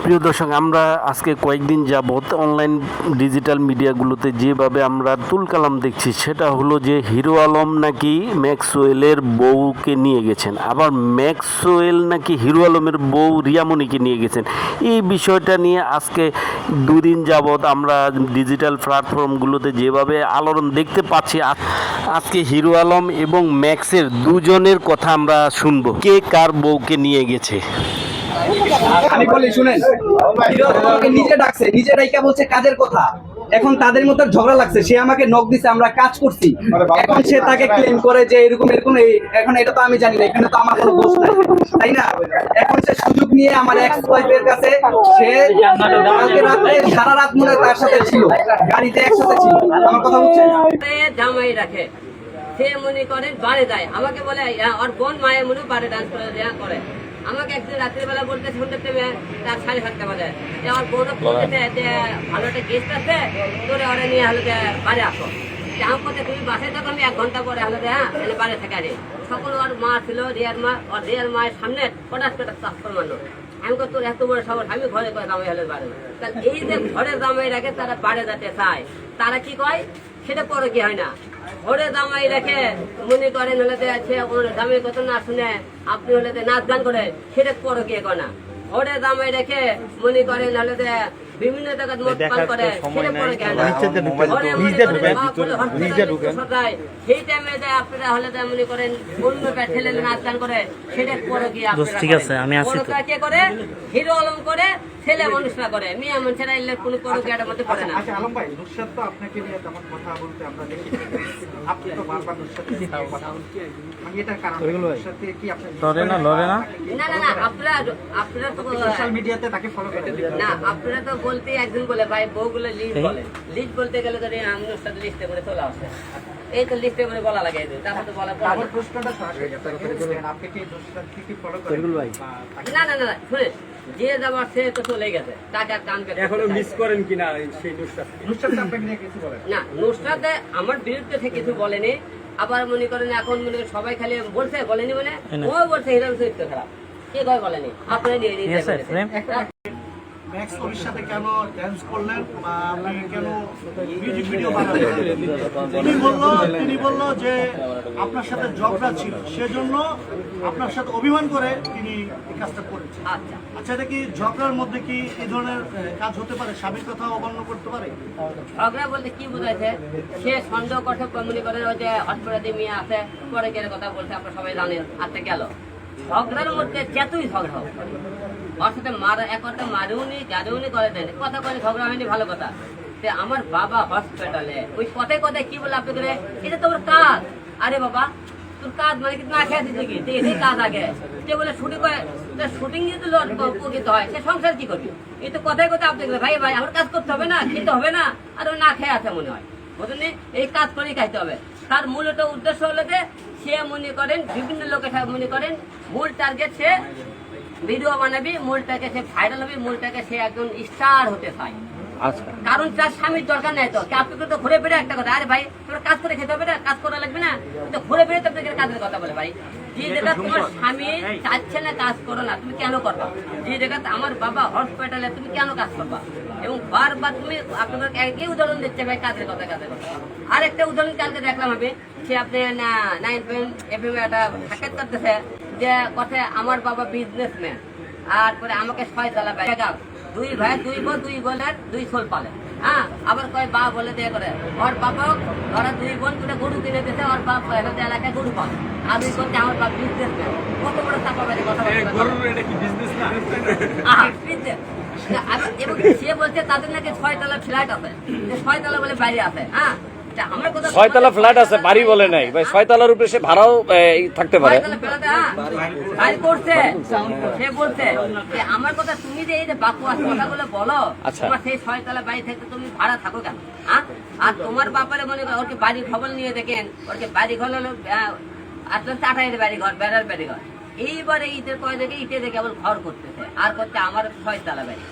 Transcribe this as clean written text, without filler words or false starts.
প্রিয় দর্শক, আমরা আজকে কয়েকদিন যাবৎ অনলাইন ডিজিটাল মিডিয়াগুলোতে যেভাবে আমরা তুলকালাম দেখছি, সেটা হলো যে হিরো আলম নাকি ম্যাক্সওয়েলের বউকে নিয়ে গেছেন, আবার ম্যাক্সওয়েল নাকি হিরো আলমের বউ রিয়ামণিকে নিয়ে গেছেন। এই বিষয়টা নিয়ে আজকে দুদিন যাবৎ আমরা ডিজিটাল প্ল্যাটফর্মগুলোতে যেভাবে আলোড়ন দেখতে পাচ্ছি, আজকে হিরো আলম এবং ম্যাক্সের দুজনের কথা আমরা শুনবো, কে কার বউকে নিয়ে গেছে। আমি বলি শুনেন, হিরো আমাকে নিজে ডাকছে, নিজে ডাইকা বলছে কাজের কথা। এখন তাদের মধ্যে ঝগড়া লাগছে, সে আমাকে নক দিছে, আমরা কাজ করছি। এখন সে তাকে ক্লেম করে যে এরকম এরকম, এখন এটা তো আমি জানি না, এখানে তো আমার কোনো দোষ নাই, তাই না? এখন সে সুযোগ নিয়ে আমার এক্স ওয়াইফের কাছে, সে কালকে রাতে সারা রাত মনে হয় তার সাথে ছিল, গাড়িতে একসাথে ছিল। আমার কথা বুঝছেন? জামাই রাখে, সে মনে করেন বাড়ি যায়, আমাকে বলে ওর বোন মায়ের মনে বাড়ি ডান্স করে। আমাকে একদিন রাত্রিবেলা বলতে শুনতে পেয়ে তার 7:30 বাজে যে আমার বোন বলতেছে যে ভালো একটা গেস্ট আছে, তোরে ওরা নিয়ে হলো যে বাড়ি আসো। আমি বলতে তুমি বাসায় থাকো, আমি 1 ঘন্টা পরে হলো যে এনে বাড়ি থেকে আনি। সকল ওর মা ছিল, রিয়ার মা, ওর রিয়ার মায়ের সামনে হঠাৎ করে চাকর মারলো। আমি তোর এত বড় সাহস, আমি ঘরে করে জামাই হলে বাড়ি। তাহলে এই যে ঘরে জামাই রাখে তারা বাড়ি যেতে চায়, তারা কি কয় সেটা পরে কি হয় না। ঘরে জামাই রেখে মনে করেন হলে সে জামাই কথা না শুনে আপনি হলে নাচ গান করে, সেটা পরে কে করে না। ঘরে জামাই রেখে মনে করেন হলে বিভিন্ন জায়গায় মদ পান করে, সেটা পরে কে না। সেই টাইমে আপনারা হলে মনে করেন অন্য ঠেলে নাচ গান করে, সেটা পরে কি আপনারা কে করে? হিরো আলম করে, ছেলে মানুষরা করে, মেয়ে মানুষেরা এলে কোনো পরকিয়াটার মধ্যে পড়ে না। আচ্ছা আলম ভাই, নুসরাত তো আপনাকে নিয়ে তেমন কথা বলতে আমরা দেখি, আপনি তো বারবার নুসরাতের নিয়ে কথা বলছেন, মানে এটার কারণ নুসরাতকে কি আপনি লড়ে না, আপনারা তো সোশ্যাল মিডিয়াতে তাকে ফলো করেন না, আপনারা তো বলতে একজন বলে ভাই বউগুলো লিস্ট বলে, লিস্ট বলতে গেলে তো আমি নুসরাত লিস্টে করে চলে আসে, এই তো লিস্টে করে বলা লাগে, তারপর তো বলা পড়ে আমার প্রশ্নটা সরাসরি আপনি কি নুসরাতকে কি ফলো করেন ভাই? না, শুনে যে যাবার সে তো চলে গেছে, তাকে আর টানবে এখনো মিস করেন কিনা সেই নুসরাত আপনাকে নিয়ে কিছু বলেন না। নুসরাতে আমার বিরুদ্ধে থেকে কিছু বলেনি, আবার মনে করেন এখন মনে করেন সবাই খালি বলছে, বলেনি মানে ও বলছে হিরো চরিত্র খারাপ, কে কয় বলেনি, আপনারা নিয়ে নিয়ে ম্যাক্স ওর সাথে কেন ডান্স করলেন বা আপনি কেন মিউজিক ভিডিও বানালেন? তিনি বললো যে আপনার সাথে ঝগড়া ছিল, সেজন্য আপনার সাথে অভিমান করে তিনি এই কাজটা করেছেন। আচ্ছা, এটা কি ঝগড়ার মধ্যে কি এই ধরনের কাজ হতে পারে? স্বামীর কথা অমান্য করতে পারে? ঝগড়া বলতে কি বোঝাইছে, সে সন্দেহ করছে মনে করেন ওই যে হসপিটালে মেয়ে আছে, পরে গেলে কথা বলছে, আপনারা সবাই জানেন, আজকে গেল ঝগড়ার মধ্যে যেতই ঝগড়া হোক, ওর সাথে একটা মারুনি গাড়িউনি করে দেন, কথা বলে ঝগড়া হয়নি, ভালো কথা। আমার বাবা হসপিটালে, ওই কথায় কথায় কি বলে আপনি করে, এটা তোমার কাজ। আরে বাবা, তোর কাজ মানে কি না খেয়ে দিচ্ছে কি, এটাই কাজ আগে। সে বলে শুটিং করে, শুটিং যদি উপকৃত হয়, সে সংসার কি করবে? এই তো কথায় কথায় আপনি ভাই ভাই আমার কাজ করতে হবে না, খেতে হবে না, আর ওই না খেয়ে আছে মনে হয়, বুঝলেন? এই কাজ করেই খাইতে হবে। তার মূলত উদ্দেশ্য হলো যে সে মনে করেন বিভিন্ন লোকের মনে করেন মূল টার্গেট, সে ভিডিও বানাবি, মূলটাকে সে ভাইরাল হবে, মূলটাকে সে একজন স্টার হতে চায়। কারণ তার স্বামীর দরকার নাই তো, আপনি তো ঘুরে ফিরে একটা কথা, আরে ভাই তোমার কাজ করে খেতে হবে না, কাজ করা লাগবে না, তো ঘুরে ফিরে তো আপনাকে কাজের কথা বলে ভাই। যে জায়গা তোমার স্বামী চাচ্ছে না কাজ করো না, তুমি কেন করবা? যে জায়গা আমার বাবা হসপিটালে, তুমি কেন কাজ করবা? এবং বারবার তুমি আপনাদের একই উদাহরণ দিচ্ছে ভাই, কাজের কথা। আর একটা উদাহরণ কালকে দেখলাম আমি, সে আপনি 9 FM একটা সাক্ষাৎ করতেছে, যে কথায় আমার বাবা বিজনেসম্যান, আর পরে আমাকে 6 তলা বাড়ি, 2 ভাই 2 বোন, 2 বোনের 2 ছোল পালে। হ্যাঁ, আবার কয় বা বলে দিয়ে করে ওর বাবা, ওরা 2 বোন 2টা গরু কিনে দিতে, ওর বাপ এলাকায় গরু পালে, আর 2 করতে আমার বাপ বিজনেসম্যান। কত বড় চাপা বাড়ি কথা এবং সে বলছে তাদের নাকি 6 তলা ফ্ল্যাট আছে, 6 তলা বলে বাড়ি আছে। হ্যাঁ, 6 তলা ফ্ল্যাট আছে, বাড়ি বলে নাই ভাই, 6 তলার উপরে সে ভাড়াও থাকতে পারে। সে বলছে আমার কথা, তুমি যে এই যে বাকুয়াস কথাগুলো বলো, তোমার সেই 6 তলা বাড়ি থেকে তুমি ভাড়া থাকো কেন? আর তোমার বাপারে মনে করো ওর কি বাড়ির খবর নিয়ে দেখেন, ওর কি বাড়ি ঘর হলো আসলে 28 বাড়ি ঘর, বেড়ার বাড়ি ঘর। এইবারে ইটের কয় দেখে ইটে দেখে আবার ঘর করতেছে, আর করতে আমার 6 তলা বাড়ি।